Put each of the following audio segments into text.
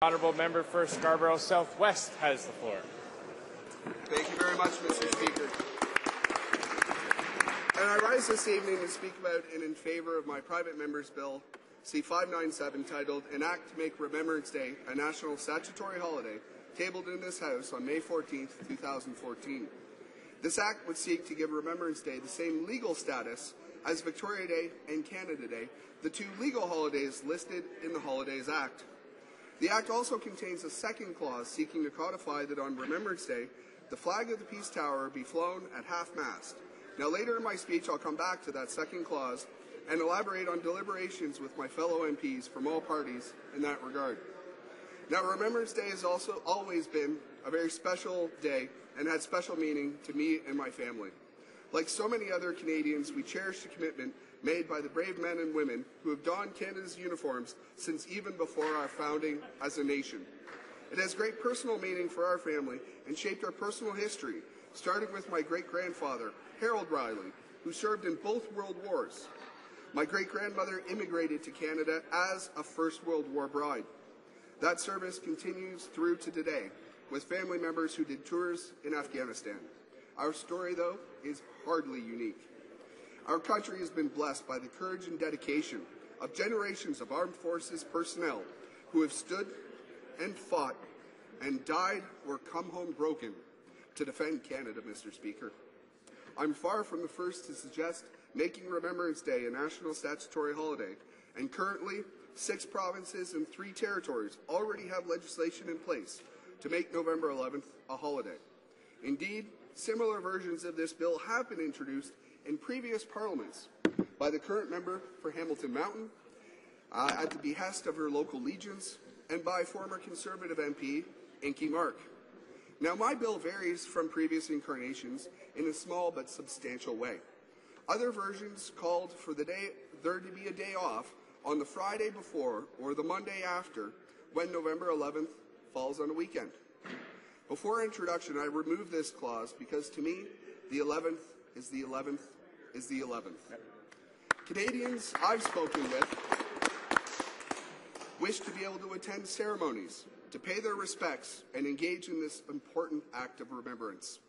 Honourable member for Scarborough Southwest has the floor. Thank you very much, Mr. Speaker. And I rise this evening to speak about and in favour of my private member's bill, C-597, titled An Act to Make Remembrance Day a National Statutory Holiday, tabled in this House on May 14, 2014. This Act would seek to give Remembrance Day the same legal status as Victoria Day and Canada Day, the two legal holidays listed in the Holidays Act. The Act also contains a second clause seeking to codify that on Remembrance Day, the flag of the Peace Tower be flown at half-mast. Now, later in my speech, I'll come back to that second clause and elaborate on deliberations with my fellow MPs from all parties in that regard. Now, Remembrance Day has also always been a very special day and had special meaning to me and my family. Like so many other Canadians, we cherish the commitment made by the brave men and women who have donned Canada's uniforms since even before our founding as a nation. It has great personal meaning for our family and shaped our personal history, starting with my great-grandfather, Harold Riley, who served in both World Wars. My great-grandmother immigrated to Canada as a First World War bride. That service continues through to today, with family members who did tours in Afghanistan. Our story, though, is hardly unique. Our country has been blessed by the courage and dedication of generations of armed forces personnel who have stood and fought and died or come home broken to defend Canada, Mr. Speaker. I'm far from the first to suggest making Remembrance Day a national statutory holiday, and currently 6 provinces and 3 territories already have legislation in place to make November 11th a holiday. Indeed, similar versions of this bill have been introduced in previous parliaments by the current member for Hamilton Mountain, at the behest of her local legions, and by former Conservative MP Inky Mark. Now, my bill varies from previous incarnations in a small but substantial way. Other versions called for there to be a day off on the Friday before or the Monday after when November 11th falls on a weekend. Before introduction, I removed this clause because to me, the 11th is the 11th is the 11th. Canadians I've spoken with wish to be able to attend ceremonies, to pay their respects, and engage in this important act of remembrance.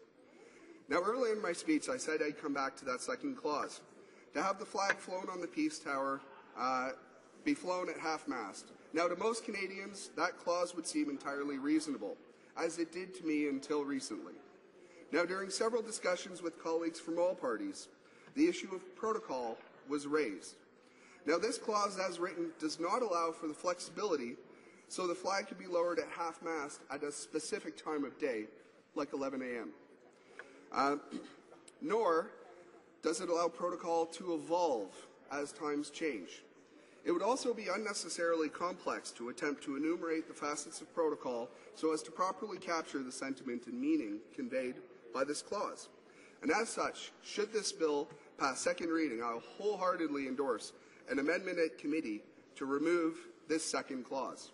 Now, earlier in my speech, I said I'd come back to that second clause, to have the flag flown on the Peace Tower be flown at half-mast. Now, to most Canadians, that clause would seem entirely reasonable, as it did to me until recently. Now, during several discussions with colleagues from all parties, the issue of protocol was raised. Now, this clause, as written, does not allow for the flexibility so the flag can be lowered at half-mast at a specific time of day, like 11 a.m. Nor does it allow protocol to evolve as times change. It would also be unnecessarily complex to attempt to enumerate the facets of protocol so as to properly capture the sentiment and meaning conveyed by this clause. And as such, should this bill pass second reading, I will wholeheartedly endorse an amendment at committee to remove this second clause.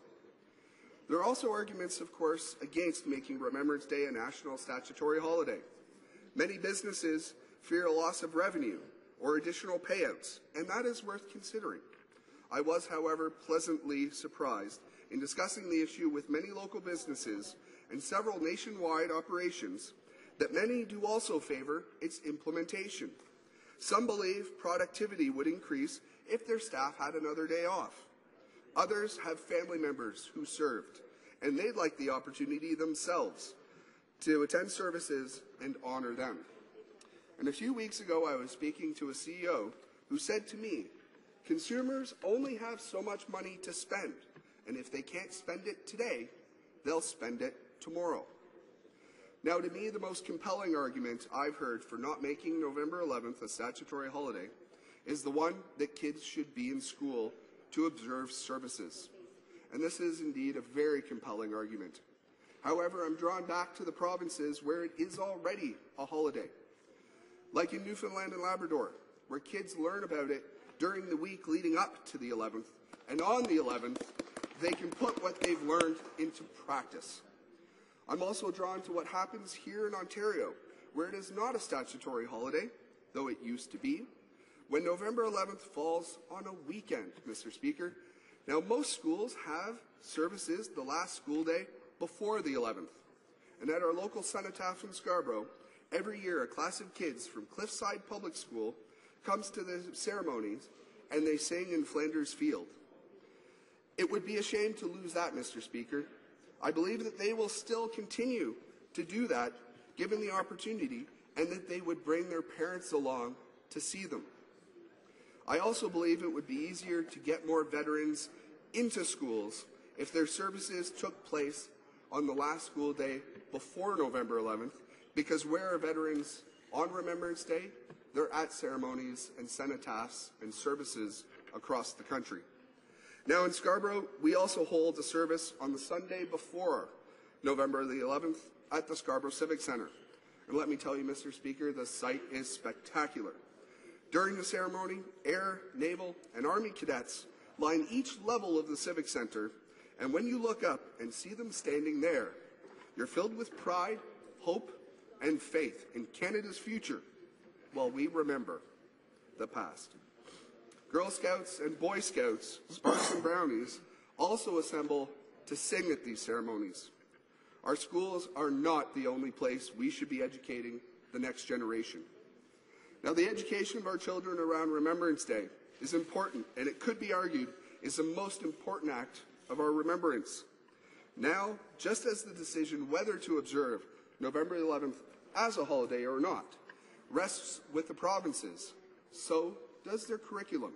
There are also arguments, of course, against making Remembrance Day a national statutory holiday. Many businesses fear a loss of revenue or additional payouts, and that is worth considering. I was, however, pleasantly surprised in discussing the issue with many local businesses and several nationwide operations that many do also favor its implementation. Some believe productivity would increase if their staff had another day off. Others have family members who served, and they'd like the opportunity themselves to attend services and honor them. And a few weeks ago, I was speaking to a CEO who said to me, consumers only have so much money to spend, and if they can't spend it today, they'll spend it tomorrow. Now, to me, the most compelling argument I've heard for not making November 11th a statutory holiday is the one that kids should be in school to observe services. And this is indeed a very compelling argument. However, I'm drawn back to the provinces where it is already a holiday, like in Newfoundland and Labrador, where kids learn about it during the week leading up to the 11th, and on the 11th, they can put what they've learned into practice. I'm also drawn to what happens here in Ontario, where it is not a statutory holiday, though it used to be. When November 11th falls on a weekend, Mr. Speaker, Now, most schools have services the last school day before the 11th. And at our local cenotaph in Scarborough, every year a class of kids from Cliffside Public School comes to the ceremonies and they sing in Flanders Field. It would be a shame to lose that, Mr. Speaker. I believe that they will still continue to do that given the opportunity, and that they would bring their parents along to see them. I also believe it would be easier to get more veterans into schools if their services took place on the last school day before November 11th, because where are veterans on Remembrance Day? They're at ceremonies and cenotaphs and services across the country. Now in Scarborough, we also hold a service on the Sunday before November the 11th at the Scarborough Civic Centre. And let me tell you, Mr. Speaker, the site is spectacular. During the ceremony, Air, Naval, and Army cadets line each level of the Civic Centre, and when you look up and see them standing there, you're filled with pride, hope, and faith in Canada's future while we remember the past. Girl Scouts and Boy Scouts, Sparks and Brownies, also assemble to sing at these ceremonies. Our schools are not the only place we should be educating the next generation. Now, the education of our children around Remembrance Day is important, and it could be argued is the most important act of our remembrance. Now, just as the decision whether to observe November 11th as a holiday or not rests with the provinces, so does their curriculum.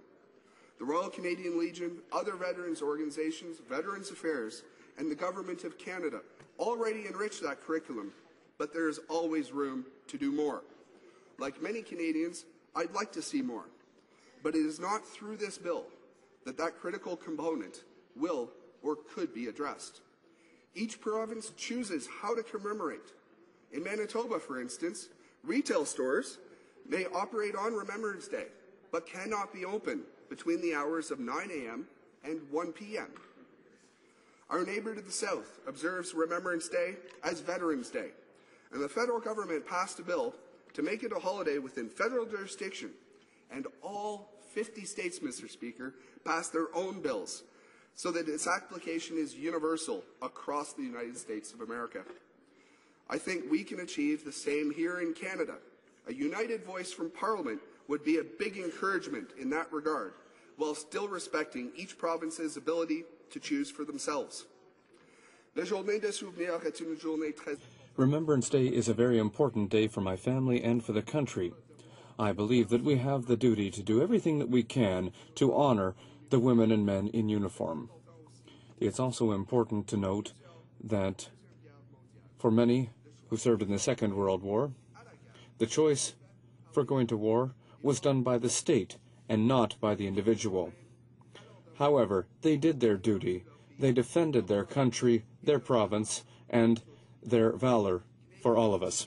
The Royal Canadian Legion, other veterans organizations, Veterans Affairs, and the Government of Canada already enrich that curriculum, but there is always room to do more. Like many Canadians, I'd like to see more, but it is not through this bill that that critical component will or could be addressed. Each province chooses how to commemorate. In Manitoba, for instance, retail stores may operate on Remembrance Day, but cannot be open between the hours of 9 a.m. and 1 p.m. Our neighbour to the south observes Remembrance Day as Veterans Day, and the federal government passed a bill to make it a holiday within federal jurisdiction, and all 50 states, Mr. Speaker, passed their own bills so that its application is universal across the United States of America. I think we can achieve the same here in Canada. A united voice from Parliament would be a big encouragement in that regard, while still respecting each province's ability to choose for themselves. Remembrance Day is a very important day for my family and for the country. I believe that we have the duty to do everything that we can to honor the women and men in uniform. It's also important to note that for many who served in the Second World War, the choice for going to war was done by the state and not by the individual. However, they did their duty. They defended their country, their province, and their valor for all of us.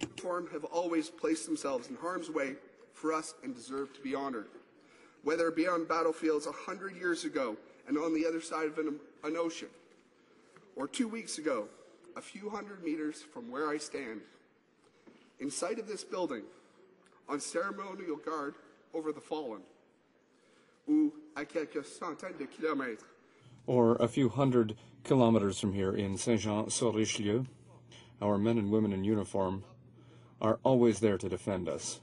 Have always placed themselves in harm's way for us and deserve to be honored. Whether it be on battlefields 100 years ago and on the other side of an ocean, or 2 weeks ago, a few hundred meters from where I stand, in sight of this building, on ceremonial guard over the fallen, ou à quelques centaines de kilomètres, or a few hundred kilometers from here in Saint-Jean-sur-Richelieu, our men and women in uniform are always there to defend us,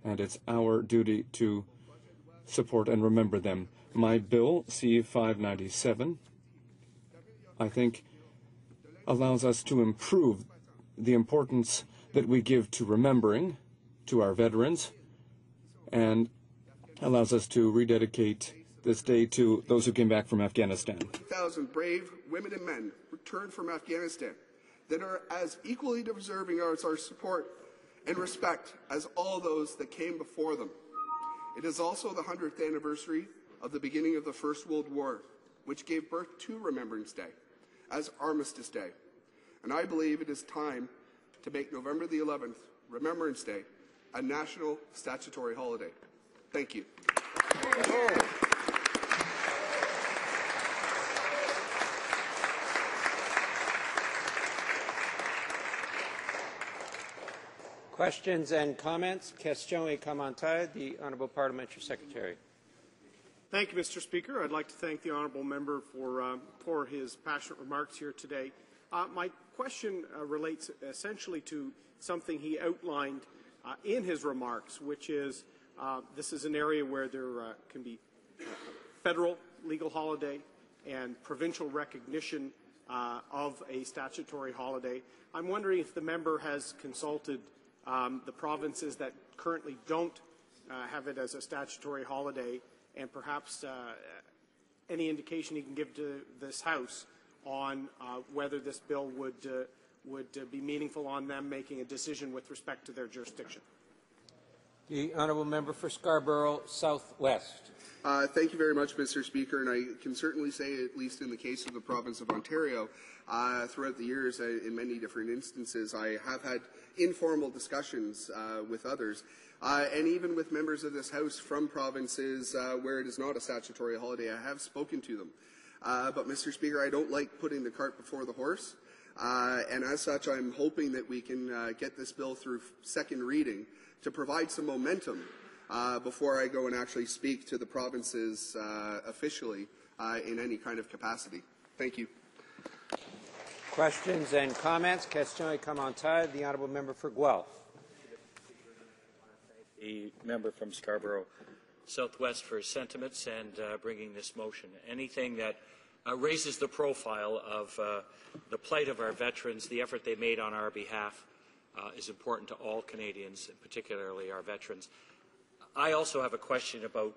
and it's our duty to support and remember them. My bill, C-597, I think, allows us to improve the importance that we give to remembering, to our veterans, and allows us to rededicate this day to those who came back from Afghanistan. 1,000 brave women and men returned from Afghanistan that are as equally deserving of our support and respect as all those that came before them. It is also the 100th anniversary of the beginning of the First World War, which gave birth to Remembrance Day as Armistice Day. And I believe it is time to make November the 11th, Remembrance Day, a national statutory holiday. Thank you. Questions and comments? Questions et commentaires. The Honourable Parliamentary Secretary. Thank you, Mr. Speaker. I'd like to thank the honourable member for his passionate remarks here today. My question relates essentially to something he outlined in his remarks, which is this is an area where there can be federal legal holiday and provincial recognition of a statutory holiday. I'm wondering if the member has consulted the provinces that currently don't have it as a statutory holiday, and perhaps any indication he can give to this House on whether this bill would be meaningful on them making a decision with respect to their jurisdiction. The honourable member for Scarborough Southwest. Thank you very much, Mr. Speaker, and I can certainly say, at least in the case of the province of Ontario, throughout the years, in many different instances, I have had informal discussions with others, and even with members of this House from provinces where it is not a statutory holiday. I have spoken to them. But, Mr. Speaker, I don't like putting the cart before the horse, and as such, I'm hoping that we can get this bill through second reading to provide some momentum before I go and actually speak to the provinces officially in any kind of capacity. Thank you. Questions and comments? Question commentaire. The honourable member for Guelph. The member from Scarborough Southwest for his sentiments and bringing this motion. Anything that raises the profile of the plight of our veterans, the effort they made on our behalf, is important to all Canadians, and particularly our veterans. I also have a question about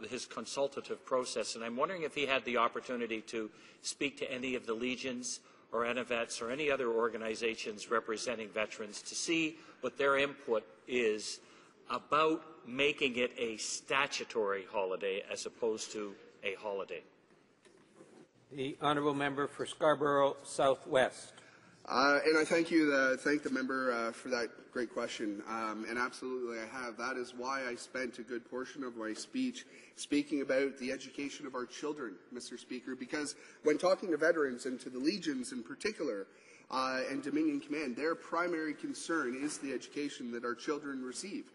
his consultative process, and I'm wondering if he had the opportunity to speak to any of the legions or NVETs or any other organizations representing veterans to see what their input is about making it a statutory holiday as opposed to a holiday. The honourable member for Scarborough Southwest. And I thank the member for that great question. And absolutely I have. That is why I spent a good portion of my speech speaking about the education of our children, Mr. Speaker, because when talking to veterans and to the legions in particular, and Dominion Command, their primary concern is the education that our children receive.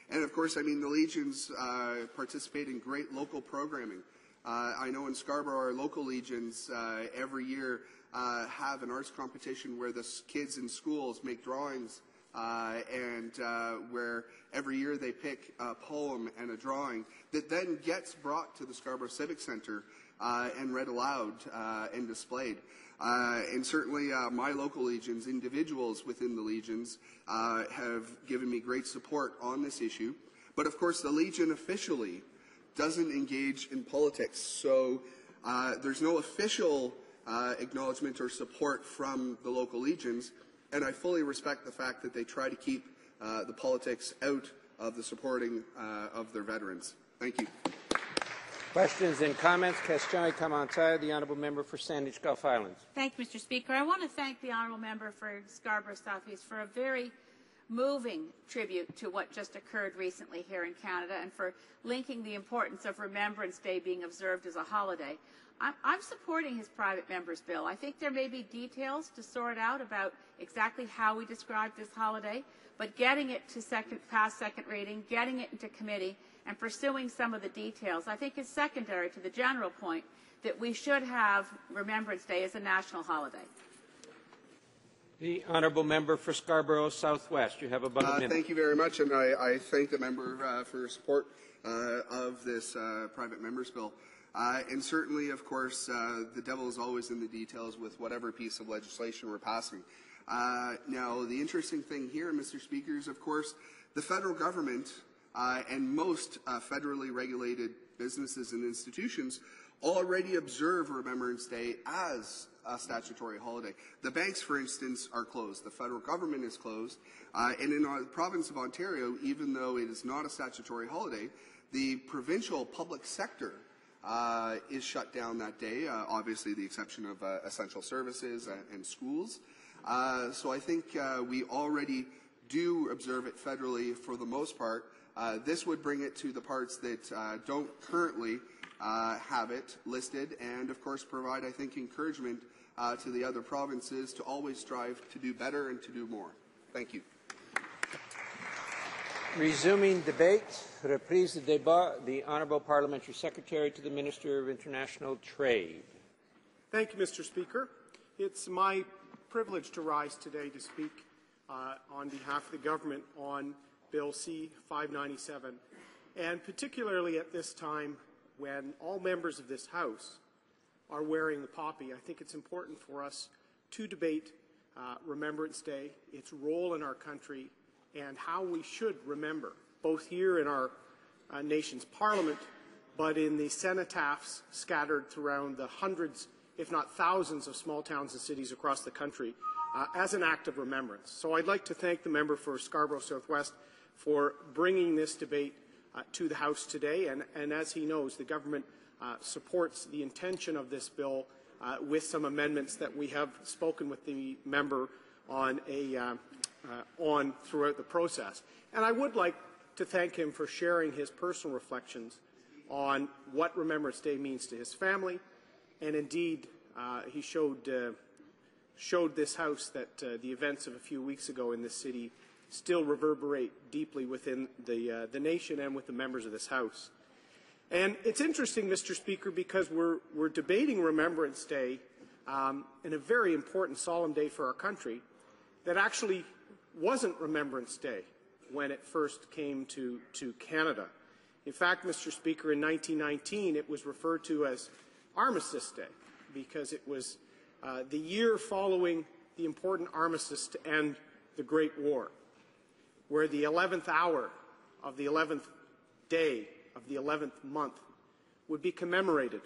And of course, I mean, the legions participate in great local programming. I know in Scarborough, our local legions every year have an arts competition where the kids in schools make drawings and where every year they pick a poem and a drawing that then gets brought to the Scarborough Civic Centre and read aloud and displayed. And certainly my local legions, individuals within the legions, have given me great support on this issue. But of course, the legion officially doesn't engage in politics, so there's no official acknowledgement or support from the local legions, and I fully respect the fact that they try to keep the politics out of the supporting of their veterans. Thank you. Questions and comments? Question commentaire. The honourable member for Sandwich Gulf Islands. Thank you, Mr. Speaker. I want to thank the honourable member for Scarborough Southeast for a very moving tribute to what just occurred recently here in Canada and for linking the importance of Remembrance Day being observed as a holiday. I'm supporting his private member's bill. I think there may be details to sort out about exactly how we describe this holiday, but getting it to past second reading, getting it into committee, and pursuing some of the details, I think is secondary to the general point that we should have Remembrance Day as a national holiday. The honourable member for Scarborough Southwest. You have about a minute. Thank you very much, and I thank the member for support of this private member's bill. And certainly, of course, the devil is always in the details with whatever piece of legislation we're passing. Now, the interesting thing here, Mr. Speaker, is, of course, the federal government and most federally regulated businesses and institutions already observe Remembrance Day as a statutory holiday. The banks, for instance, are closed. The federal government is closed. And in the province of Ontario, even though it is not a statutory holiday, the provincial public sector is shut down that day, obviously the exception of essential services and schools. So I think we already do observe it federally for the most part. This would bring it to the parts that don't currently have it listed and, of course, provide, I think, encouragement to the other provinces to always strive to do better and to do more. Thank you. Resuming debate, reprise de débat, the Honourable Parliamentary Secretary to the Minister of International Trade. Thank you, Mr. Speaker. It's my privilege to rise today to speak on behalf of the government on Bill C-597, and particularly at this time when all members of this House are wearing the poppy. I think it's important for us to debate Remembrance Day, its role in our country, and how we should remember, both here in our nation's parliament, but in the cenotaphs scattered throughout the hundreds, if not thousands, of small towns and cities across the country as an act of remembrance. So I'd like to thank the member for Scarborough Southwest for bringing this debate to the House today. And as he knows, the government supports the intention of this bill with some amendments that we have spoken with the member on throughout the process. And I would like to thank him for sharing his personal reflections on what Remembrance Day means to his family, and indeed he showed this House that the events of a few weeks ago in this city still reverberate deeply within the nation and with the members of this House. And it's interesting, Mr. Speaker, because we're debating Remembrance Day in a very important solemn day for our country that actually wasn't Remembrance Day when it first came to Canada. In fact, Mr. Speaker, in 1919 it was referred to as Armistice Day because it was the year following the important armistice to end the Great War, where the 11th hour of the 11th day of the 11th month would be commemorated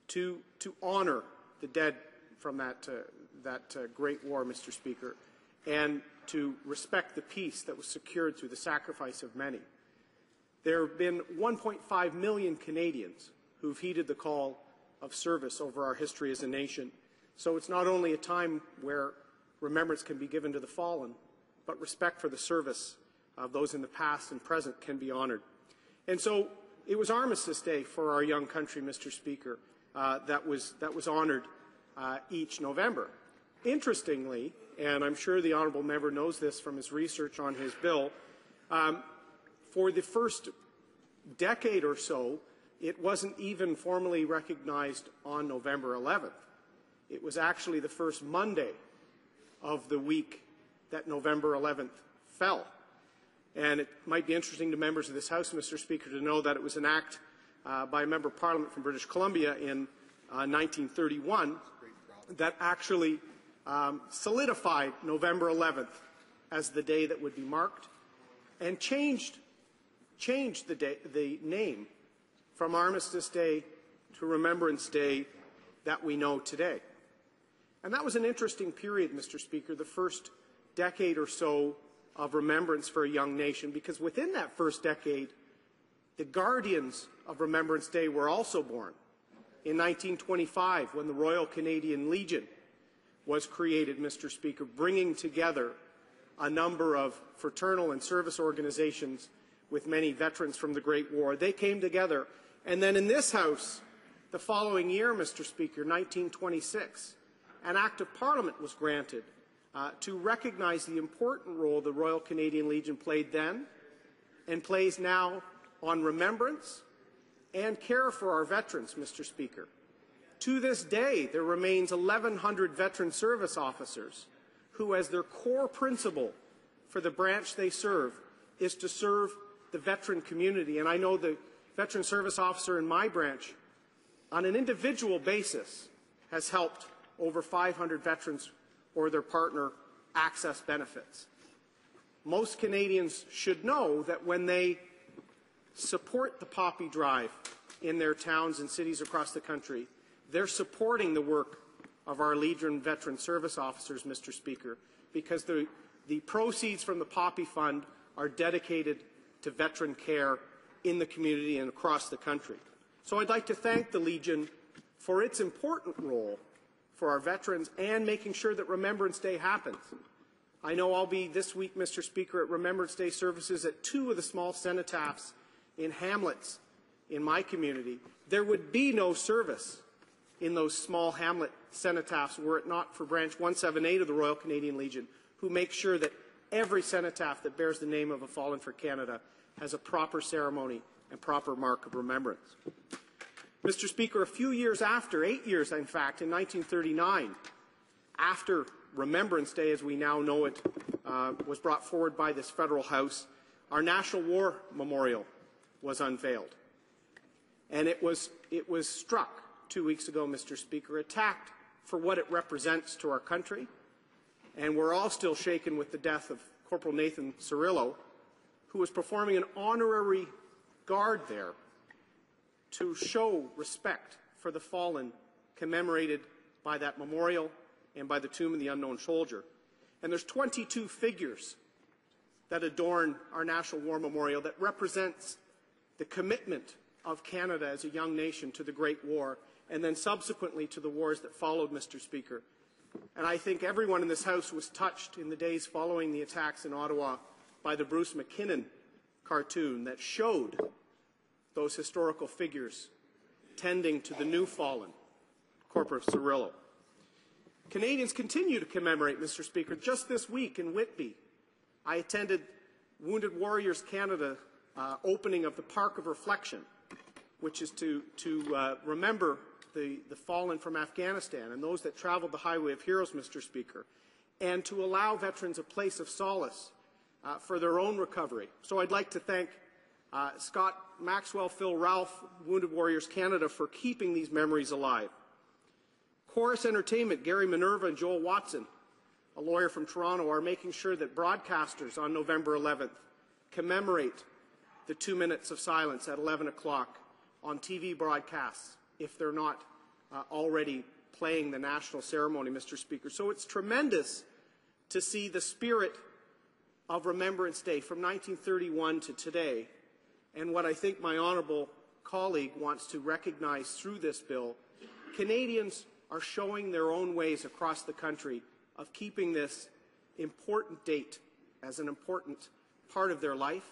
to honor the dead from that Great War, Mr. Speaker, and to respect the peace that was secured through the sacrifice of many. There have been 1.5 million Canadians who've heeded the call of service over our history as a nation. So it's not only a time where remembrance can be given to the fallen, but respect for the service of those in the past and present can be honored. And so it was Armistice Day for our young country, Mr. Speaker, that was honored each November. Interestingly, and I'm sure the honourable member knows this from his research on his bill, for the first decade or so, it wasn't even formally recognized on November 11th. It was actually the first Monday of the week that November 11th fell. And it might be interesting to members of this House, Mr. Speaker, to know that it was an act by a member of Parliament from British Columbia in 1931 that actually solidified November 11th as the day that would be marked and changed the name from Armistice Day to Remembrance Day that we know today. And that was an interesting period, Mr. Speaker, the first decade or so of remembrance for a young nation, because within that first decade, the guardians of Remembrance Day were also born. In 1925, when the Royal Canadian Legion was created, Mr. Speaker, bringing together a number of fraternal and service organizations with many veterans from the Great War. They came together. And then in this House, the following year, Mr. Speaker, 1926, an Act of Parliament was granted to recognize the important role the Royal Canadian Legion played then and plays now on remembrance and care for our veterans, Mr. Speaker. To this day, there remains 1,100 veteran service officers who, as their core principle for the branch they serve, is to serve the veteran community. And I know the veteran service officer in my branch, on an individual basis, has helped over 500 veterans or their partner access benefits. Most Canadians should know that when they support the Poppy Drive in their towns and cities across the country, they're supporting the work of our Legion veteran service officers, Mr. Speaker, because the proceeds from the Poppy Fund are dedicated to veteran care in the community and across the country. So I'd like to thank the Legion for its important role for our veterans and making sure that Remembrance Day happens. I know I'll be this week, Mr. Speaker, at Remembrance Day services at 2 of the small cenotaphs in hamlets in my community. There would be no service in those small hamlet cenotaphs were it not for Branch 178 of the Royal Canadian Legion, who make sure that every cenotaph that bears the name of a fallen for Canada has a proper ceremony and proper mark of remembrance. Mr. Speaker, a few years after, 8 years in fact, in 1939, after Remembrance Day as we now know it was brought forward by this federal House, our National War Memorial was unveiled. And it was struck 2 weeks ago, Mr. Speaker, attacked for what it represents to our country. And we're all still shaken with the death of Corporal Nathan Cirillo, who was performing an honorary guard there to show respect for the fallen commemorated by that memorial and by the Tomb of the Unknown Soldier. And there's 22 figures that adorn our National War Memorial that represents the commitment of Canada as a young nation to the Great War and then subsequently to the wars that followed, Mr. Speaker. And I think everyone in this House was touched in the days following the attacks in Ottawa by the Bruce McKinnon cartoon that showed those historical figures tending to the new fallen, Corporal Cirillo. Canadians continue to commemorate, Mr. Speaker. Just this week in Whitby, I attended Wounded Warriors Canada opening of the Park of Reflection, which is to remember the fallen from Afghanistan and those that traveled the Highway of Heroes, Mr. Speaker, and to allow veterans a place of solace for their own recovery. So I'd like to thank Scott Maxwell, Phil Ralph, Wounded Warriors Canada for keeping these memories alive. Chorus Entertainment, Gary Minerva and Joel Watson, a lawyer from Toronto, are making sure that broadcasters on November 11th commemorate the 2 minutes of silence at 11 o'clock on TV broadcasts if they're not already playing the national ceremony, Mr. Speaker. So it's tremendous to see the spirit of Remembrance Day from 1931 to today, and what I think my honourable colleague wants to recognize through this bill. Canadians are showing their own ways across the country of keeping this important date as an important part of their life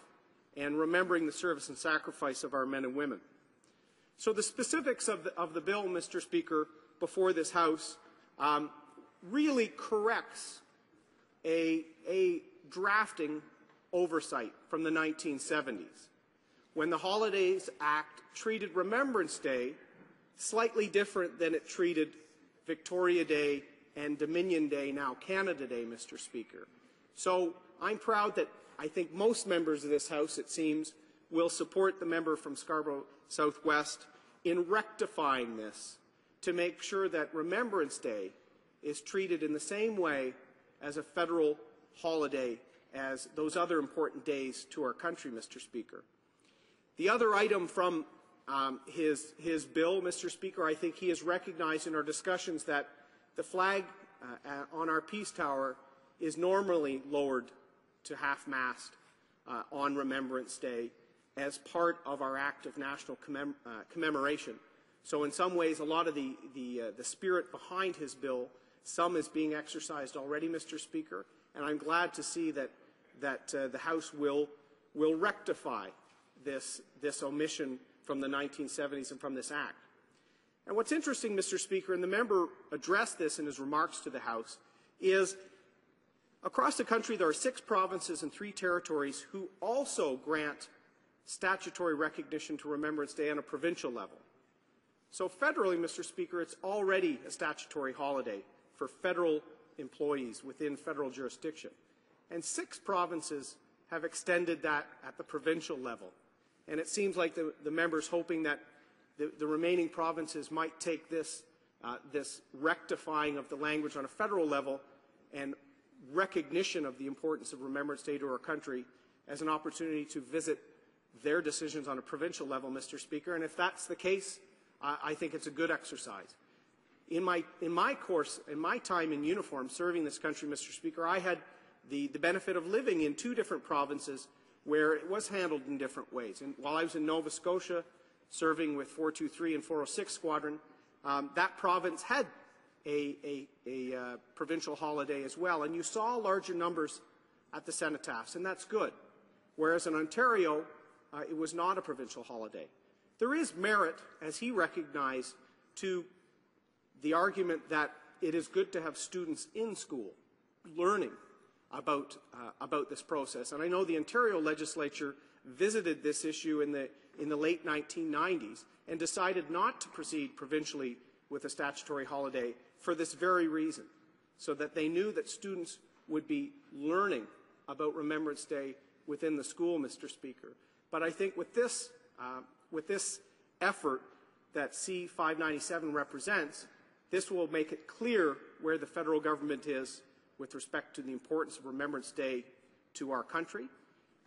and remembering the service and sacrifice of our men and women. So the specifics of the bill, Mr. Speaker, before this House really corrects a drafting oversight from the 1970s, when the Holidays Act treated Remembrance Day slightly different than it treated Victoria Day and Dominion Day, now Canada Day, Mr. Speaker. So I'm proud that I think most members of this House, it seems, will support the member from Scarborough Southwest in rectifying this to make sure that Remembrance Day is treated in the same way as a federal holiday as those other important days to our country, Mr. Speaker. The other item from his bill, Mr. Speaker, I think he has recognized in our discussions that the flag on our Peace Tower is normally lowered to half-mast on Remembrance Day as part of our act of national commemoration. So in some ways, a lot of the spirit behind his bill, some is being exercised already, Mr. Speaker, and I'm glad to see that the House will rectify this omission from the 1970s and from this act. And what's interesting, Mr. Speaker, and the member addressed this in his remarks to the House, is across the country there are 6 provinces and 3 territories who also grant statutory recognition to Remembrance Day on a provincial level. So federally, Mr. Speaker, it's already a statutory holiday for federal employees within federal jurisdiction. And 6 provinces have extended that at the provincial level. And it seems like the member's hoping that the remaining provinces might take this rectifying of the language on a federal level and recognition of the importance of Remembrance Day to our country as an opportunity to visit their decisions on a provincial level, Mr. Speaker. And if that's the case, I think it's a good exercise. In my time in uniform serving this country, Mr. Speaker, I had the benefit of living in 2 different provinces where it was handled in different ways. And while I was in Nova Scotia, serving with 423 and 406 Squadron, that province had a provincial holiday as well. And you saw larger numbers at the cenotaphs, and that's good. Whereas in Ontario, it was not a provincial holiday. There is merit, as he recognized, to the argument that it is good to have students in school learning about this process. And I know the Ontario legislature visited this issue in the late 1990s and decided not to proceed provincially with a statutory holiday for this very reason, so that they knew that students would be learning about Remembrance Day within the school, Mr. Speaker. But I think with this effort that C597 represents, this will make it clear where the federal government is with respect to the importance of Remembrance Day to our country,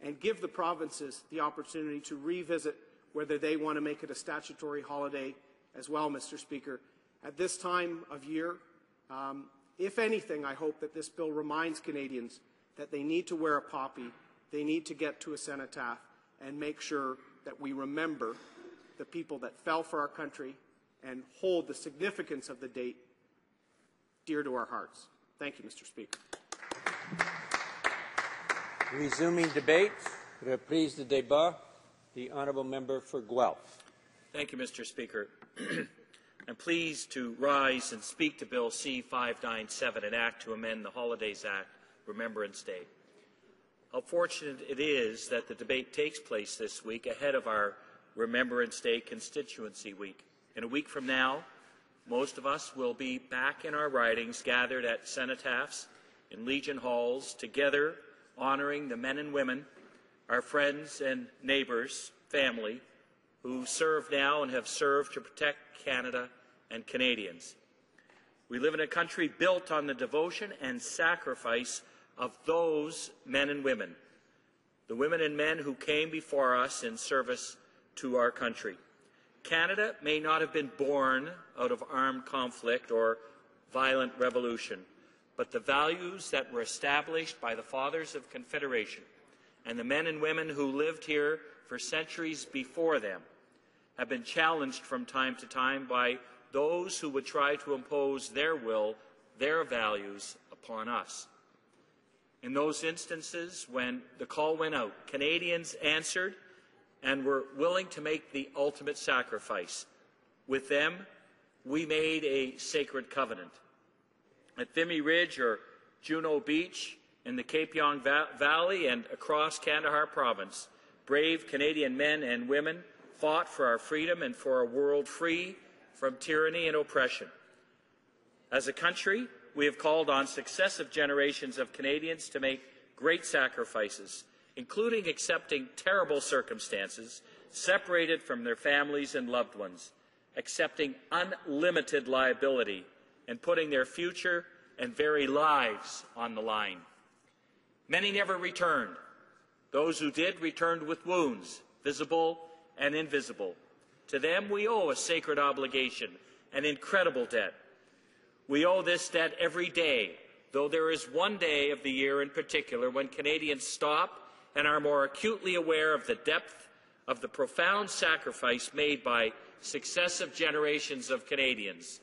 and give the provinces the opportunity to revisit whether they want to make it a statutory holiday as well, Mr. Speaker. At this time of year, if anything, I hope that this bill reminds Canadians that they need to wear a poppy, they need to get to a cenotaph, and make sure that we remember the people that fell for our country and hold the significance of the date dear to our hearts. Thank you, Mr. Speaker. Resuming debate, reprise de débat. The honourable member for Guelph. Thank you, Mr. Speaker. I'm pleased to rise and speak to Bill C-597, an act to amend the Holidays Act, Remembrance Day. How fortunate it is that the debate takes place this week ahead of our Remembrance Day Constituency Week. In a week from now, most of us will be back in our ridings, gathered at cenotaphs in Legion halls, together honouring the men and women, our friends and neighbours, family, who serve now and have served to protect Canada and Canadians. We live in a country built on the devotion and sacrifice of those men and women, the women and men who came before us in service to our country. Canada may not have been born out of armed conflict or violent revolution, but the values that were established by the Fathers of Confederation and the men and women who lived here for centuries before them have been challenged from time to time by those who would try to impose their will, their values upon us. In those instances, when the call went out, Canadians answered and were willing to make the ultimate sacrifice. With them, we made a sacred covenant. At Vimy Ridge or Juno Beach, in the Cape Yong Valley and across Kandahar Province, brave Canadian men and women fought for our freedom and for a world free from tyranny and oppression. As a country, we have called on successive generations of Canadians to make great sacrifices, including accepting terrible circumstances, separated from their families and loved ones, accepting unlimited liability, and putting their future and very lives on the line. Many never returned. Those who did returned with wounds, visible and invisible. To them we owe a sacred obligation, an incredible debt. We owe this debt every day, though there is one day of the year in particular when Canadians stop and are more acutely aware of the depth of the profound sacrifice made by successive generations of Canadians.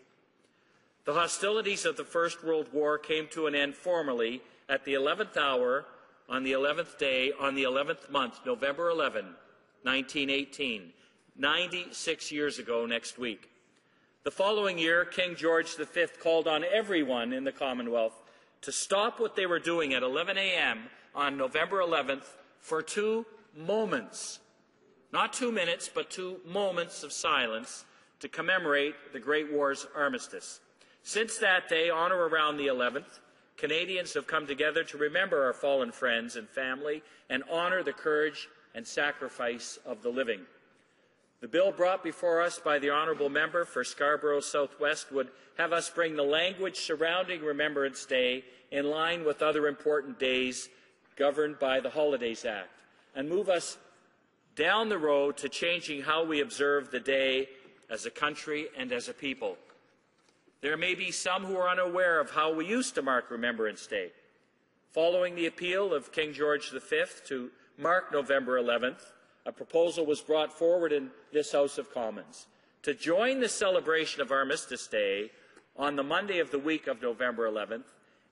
The hostilities of the First World War came to an end formally at the 11th hour, on the 11th day, on the 11th month, November 11, 1918, 96 years ago next week. The following year, King George V called on everyone in the Commonwealth to stop what they were doing at 11 a.m. on November 11th for 2 moments, not 2 minutes, but 2 moments of silence to commemorate the Great War's armistice. Since that day, on or around the 11th, Canadians have come together to remember our fallen friends and family and honour the courage and sacrifice of the living. The bill brought before us by the honourable member for Scarborough Southwest would have us bring the language surrounding Remembrance Day in line with other important days governed by the Holidays Act and move us down the road to changing how we observe the day as a country and as a people. There may be some who are unaware of how we used to mark Remembrance Day. Following the appeal of King George V to mark November 11th, a proposal was brought forward in this House of Commons to join the celebration of Armistice Day on the Monday of the week of November 11th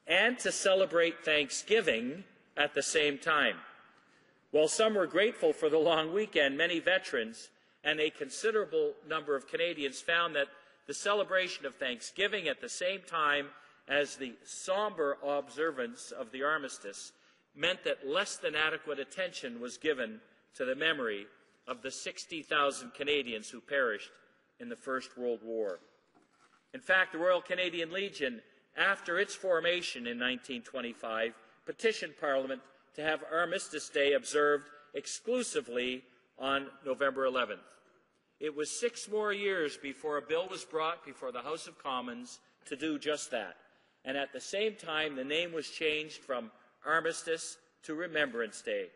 and to celebrate Thanksgiving at the same time. While some were grateful for the long weekend, many veterans and a considerable number of Canadians found that the celebration of Thanksgiving at the same time as the somber observance of the armistice meant that less than adequate attention was given to the memory of the 60,000 Canadians who perished in the First World War. In fact, the Royal Canadian Legion, after its formation in 1925, petitioned Parliament to have Armistice Day observed exclusively on November 11th. It was 6 more years before a bill was brought before the House of Commons to do just that. And at the same time, the name was changed from Armistice to Remembrance Day.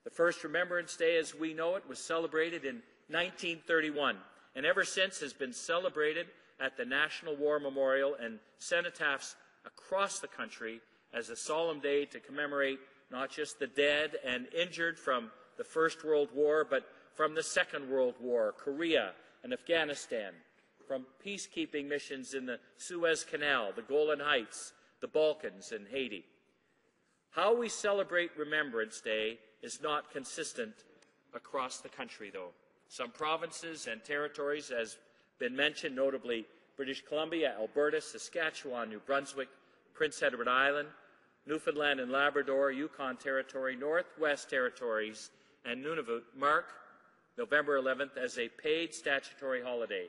The first Remembrance Day, as we know it, was celebrated in 1931, and ever since has been celebrated at the National War Memorial and cenotaphs across the country as a solemn day to commemorate not just the dead and injured from the First World War, but from the Second World War, Korea and Afghanistan, from peacekeeping missions in the Suez Canal, the Golan Heights, the Balkans, and Haiti. How we celebrate Remembrance Day is not consistent across the country, though. Some provinces and territories, as been mentioned, notably British Columbia, Alberta, Saskatchewan, New Brunswick, Prince Edward Island, Newfoundland and Labrador, Yukon Territory, Northwest Territories, and Nunavut, mark November 11th as a paid statutory holiday.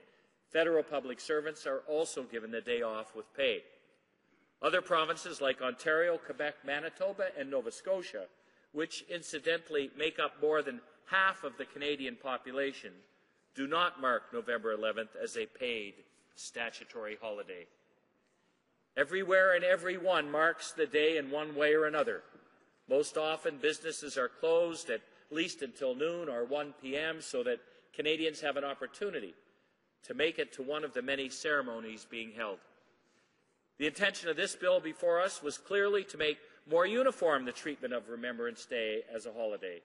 Federal public servants are also given the day off with pay. Other provinces like Ontario, Quebec, Manitoba, and Nova Scotia, which incidentally make up more than half of the Canadian population, do not mark November 11th as a paid statutory holiday. Everywhere and everyone marks the day in one way or another. Most often, businesses are closed at least until noon or 1 p.m. so that Canadians have an opportunity to make it to one of the many ceremonies being held. The intention of this bill before us was clearly to make more uniform the treatment of Remembrance Day as a holiday.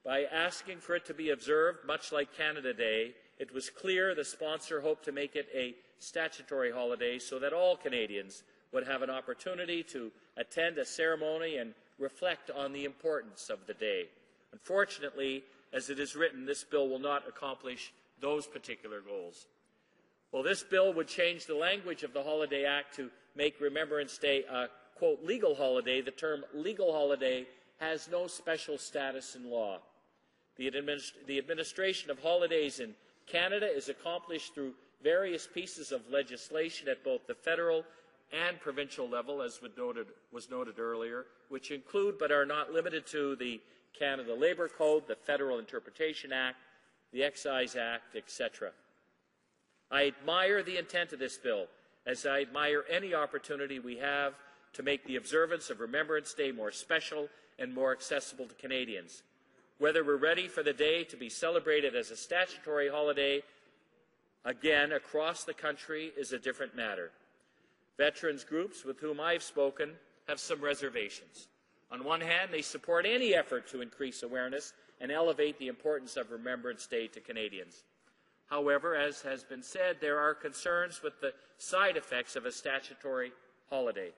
By asking for it to be observed, much like Canada Day, it was clear the sponsor hoped to make it a statutory holiday so that all Canadians would have an opportunity to attend a ceremony and reflect on the importance of the day. Unfortunately, as it is written, this bill will not accomplish those particular goals. Well, this bill would change the language of the Holiday Act to make Remembrance Day a, quote, legal holiday. The term legal holiday has no special status in law. The administration of holidays in Canada is accomplished through various pieces of legislation at both the federal and provincial level, as was noted earlier, which include but are not limited to the Canada Labour Code, the Federal Interpretation Act, the Excise Act, etc. I admire the intent of this bill, as I admire any opportunity we have to make the observance of Remembrance Day more special and more accessible to Canadians. Whether we're ready for the day to be celebrated as a statutory holiday again across the country is a different matter. Veterans groups with whom I've spoken have some reservations. On one hand, they support any effort to increase awareness and elevate the importance of Remembrance Day to Canadians. However, as has been said, there are concerns with the side effects of a statutory holiday.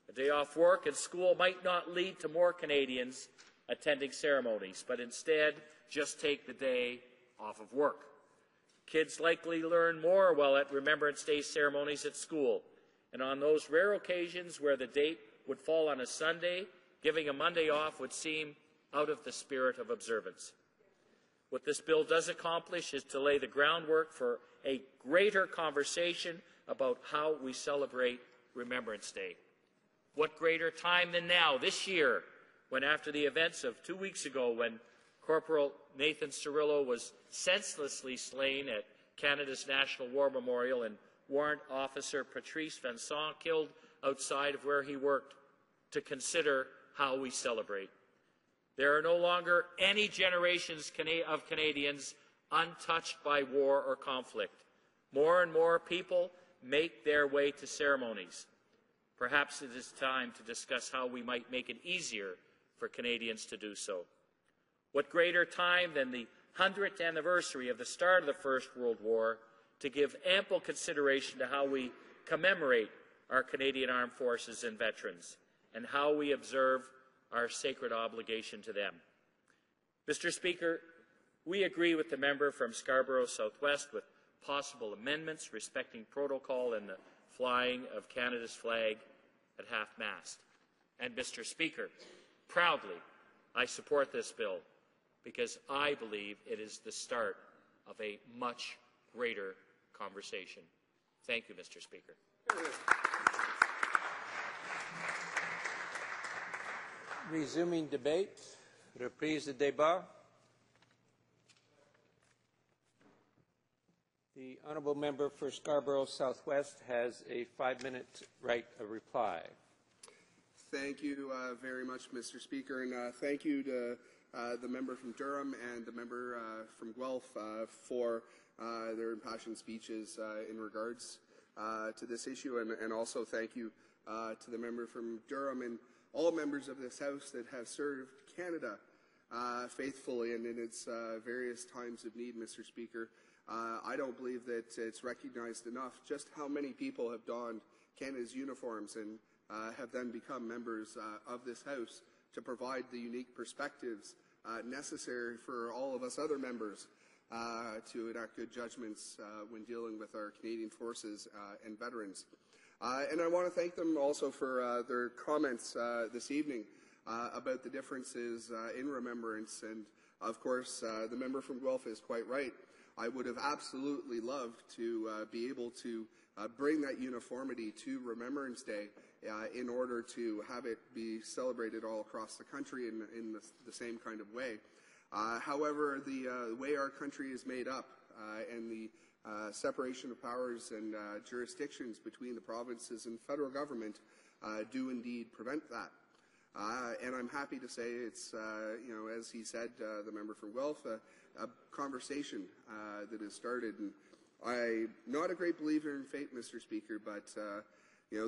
A day off work and school might not lead to more Canadians attending ceremonies, but instead just take the day off of work. Kids likely learn more while at Remembrance Day ceremonies at school, and on those rare occasions where the date would fall on a Sunday, giving a Monday off would seem out of the spirit of observance. What this bill does accomplish is to lay the groundwork for a greater conversation about how we celebrate Remembrance Day. What greater time than now, this year, when after the events of 2 weeks ago, when Corporal Nathan Cirillo was senselessly slain at Canada's National War Memorial and Warrant Officer Patrice Vincent killed outside of where he worked, to consider how we celebrate. There are no longer any generations of Canadians untouched by war or conflict. More and more people make their way to ceremonies. Perhaps it is time to discuss how we might make it easier for Canadians to do so. What greater time than the 100th anniversary of the start of the First World War to give ample consideration to how we commemorate our Canadian Armed Forces and veterans, and how we observe our sacred obligation to them. Mr. Speaker, we agree with the member from Scarborough Southwest with possible amendments respecting protocol and the flying of Canada's flag at half-mast. And, Mr. Speaker, proudly, I support this bill because I believe it is the start of a much greater conversation. Thank you, Mr. Speaker. Resuming debate. Reprise de débat. The honourable member for Scarborough Southwest has a 5-minute right of reply. Thank you very much, Mr. Speaker, and thank you to the member from Durham and the member from Guelph for their impassioned speeches in regards to this issue, and also thank you to the member from Durham and all members of this House that have served Canada faithfully and in its various times of need, Mr. Speaker. I don't believe that it's recognized enough just how many people have donned Canada's uniforms and have then become members of this House to provide the unique perspectives necessary for all of us other members to enact good judgments when dealing with our Canadian forces and veterans. And I want to thank them also for their comments this evening about the differences in remembrance. And, of course, the member from Guelph is quite right. I would have absolutely loved to be able to bring that uniformity to Remembrance Day in order to have it be celebrated all across the country in the same kind of way. However, the way our country is made up and the separation of powers and jurisdictions between the provinces and federal government do indeed prevent that. And I'm happy to say it's, as he said, the member from Guelph, a conversation that has started. And I'm not a great believer in fate, Mr. Speaker, but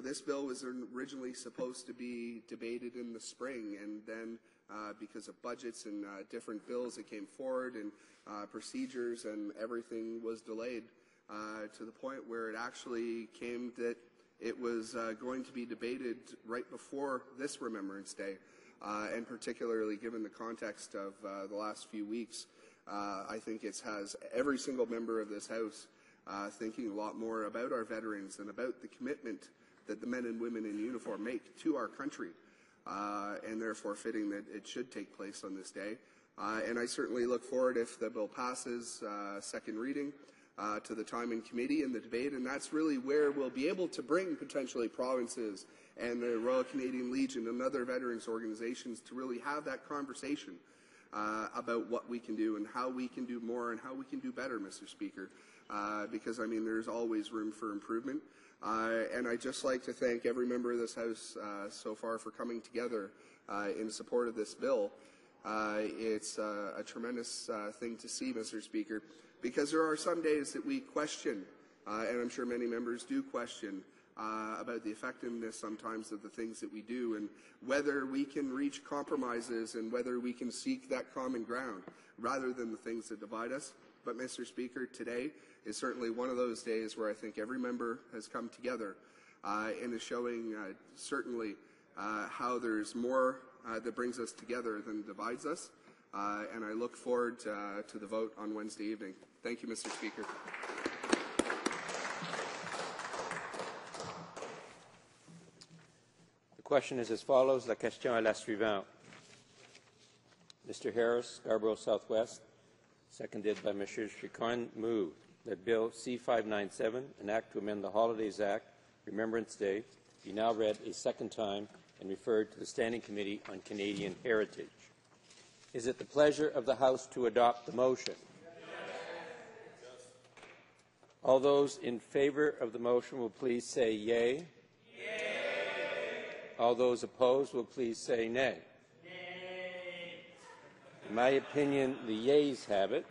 this bill was originally supposed to be debated in the spring, and then because of budgets and different bills that came forward and procedures and everything was delayed to the point where it actually came that it was going to be debated right before this Remembrance Day, and particularly given the context of the last few weeks, I think it has every single member of this House thinking a lot more about our veterans and about the commitment that the men and women in uniform make to our country, and therefore fitting that it should take place on this day. And I certainly look forward, if the bill passes second reading, to the time in committee and the debate, and that's really where we'll be able to bring potentially provinces and the Royal Canadian Legion and other veterans organizations to really have that conversation about what we can do and how we can do more and how we can do better, Mr. Speaker, because, I mean, there's always room for improvement. And I'd just like to thank every member of this House so far for coming together in support of this bill. It's a tremendous thing to see, Mr. Speaker, because there are some days that we question, and I'm sure many members do question, about the effectiveness sometimes of the things that we do and whether we can reach compromises and whether we can seek that common ground rather than the things that divide us. But, Mr. Speaker, today is certainly one of those days where I think every member has come together and is showing certainly how there's more that brings us together than divides us. And I look forward to the vote on Wednesday evening. Thank you, Mr. Speaker. The question is as follows. La question est la suivante. Mr. Harris, Scarborough Southwest, seconded by Mr. Chicon, move that Bill C-597, an act to amend the Holidays Act, Remembrance Day, be now read a second time and referred to the Standing Committee on Canadian Heritage. Is it the pleasure of the House to adopt the motion? Yes. All those in favour of the motion will please say yea. Yea. All those opposed will please say nay. Nay. In my opinion, the yeas have it.